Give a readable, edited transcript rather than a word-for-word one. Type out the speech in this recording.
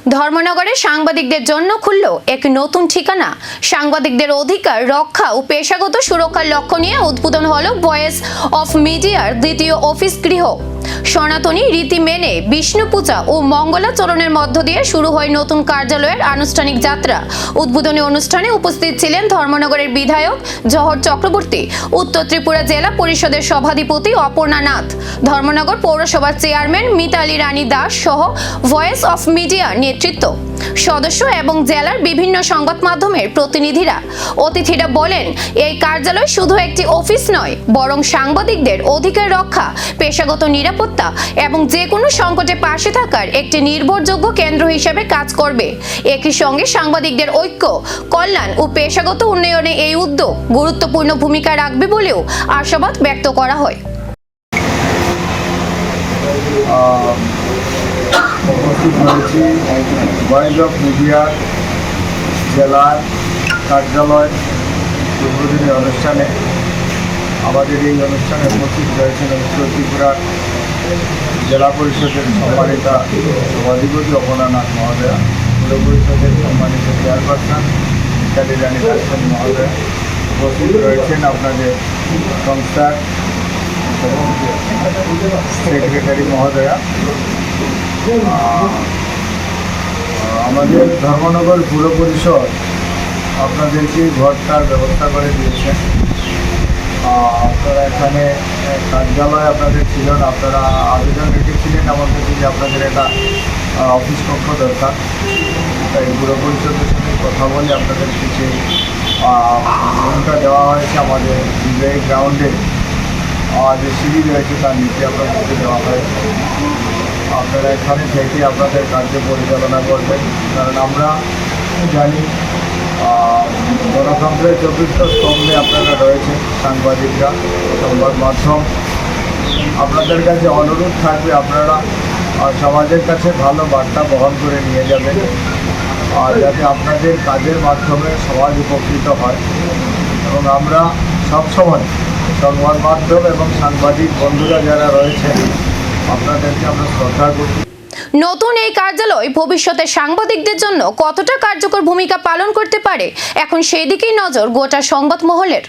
ধর্মনগরে সাংবাদিকদের জন্য খুলল এক নতুন ঠিকানা। সাংবাদিকদের অধিকার রক্ষা ও পেশাগত সুরক্ষার লক্ষ্য নিয়ে উদ্বোধন হলো ভয়েস অফ মিডিয়ার দ্বিতীয় অফিস গৃহ। সনাতনী রীতি মেনে বিষ্ণু পূজা ও মঙ্গলাচরণের মধ্য দিয়ে শুরু হয় নতুন কার্যালয়ের আনুষ্ঠানিক যাত্রা। উদ্বোধনী অনুষ্ঠানে উপস্থিত ছিলেন ধর্মনগরের বিধায়ক জহর চক্রবর্তী, উত্তর ত্রিপুরা জেলা পরিষদের সভাধিপতি অপর্ণা নাথ, ধর্মনগর পৌরসভার চেয়ারম্যান মিতালি রানী দাস সহ ভয়েস অফ মিডিয়ার নেতৃত্ব সদস্য এবং জেলার বিভিন্ন সংবাদ মাধ্যমের প্রতিনিধিরা। অতিথিরা বলেন, এই কার্যালয় শুধু একটি অফিস নয়, বরং সাংবাদিকদের অধিকার রক্ষা, পেশাগত নিরাপত্তা এবং যে কোনো সংকটে পাশে থাকার একটি নির্ভরযোগ্য কেন্দ্র হিসেবে কাজ করবে। একই সঙ্গে সাংবাদিকদের ঐক্য, কল্যাণ ও পেশাগত উন্নয়নে এই উদ্যোগ গুরুত্বপূর্ণ ভূমিকা রাখবে বলেও আশাবাদ ব্যক্ত করা হয়। উপস্থিত হয়েছি ভয়েস অফ মিডিয়ার জেলার কার্যালয় উদ্বোধনী অনুষ্ঠানে। আমাদের এই অনুষ্ঠানে উপস্থিত রয়েছেন উত্তর ত্রিপুরা জেলা পরিষদের সম্মানিতা সভাধিপতি অপর্ণা নাথ মহোদয়া, পৌর পরিষদের সম্মানিত চেয়ারপারসন মিতালি রানী দাস মহোদয়া, উপস্থিত রয়েছেন আপনাদের সংস্থার সেক্রেটারি মহোদয়া। আমাদের ধর্মনগর পৌর পরিষদ আপনাদেরকে ঘরটার ব্যবস্থা করে দিয়েছেন। আপনারা এখানে কার্যালয় আপনাদের ছিল না, আপনারা আবেদন রেখেছিলেন আমার কাছে যে আপনাদের একটা অফিস কক্ষ দরকার। তাই পৌর পরিষদের সাথে কথা বলে আপনাদের কিছু রুমটা দেওয়া হয়েছে। আমাদের বিজয়ী গ্রাউন্ডে যে সিঁড়ি রয়েছে তার নিচে আপনাদেরকে দেওয়া হয়েছে। আপনারা এখানে থেকে আপনাদের কার্য পরিচালনা করবেন, কারণ আমরা জানি গণতন্ত্রের চতুর্থ স্তম্ভে আপনারা রয়েছেন সাংবাদিকরা, সংবাদ মাধ্যম। আপনাদের কাছে অনুরোধ থাকবে আপনারা সমাজের কাছে ভালো বার্তা বহন করে নিয়ে যাবেন, আর যাতে আপনাদের কাজের মাধ্যমে সমাজ উপকৃত হয়। এবং আমরা সবসময় সংবাদ মাধ্যম এবং সাংবাদিক বন্ধুরা যারা রয়েছেন আপনাদেরকে আমরা শ্রদ্ধা করি। নতুন এই কার্যালয় ভবিষ্যতে সাংবাদিকদের জন্য কতটা কার্যকর ভূমিকা পালন করতে পারে, এখন সেই দিকেই নজর গোটা সংবাদ মহলের।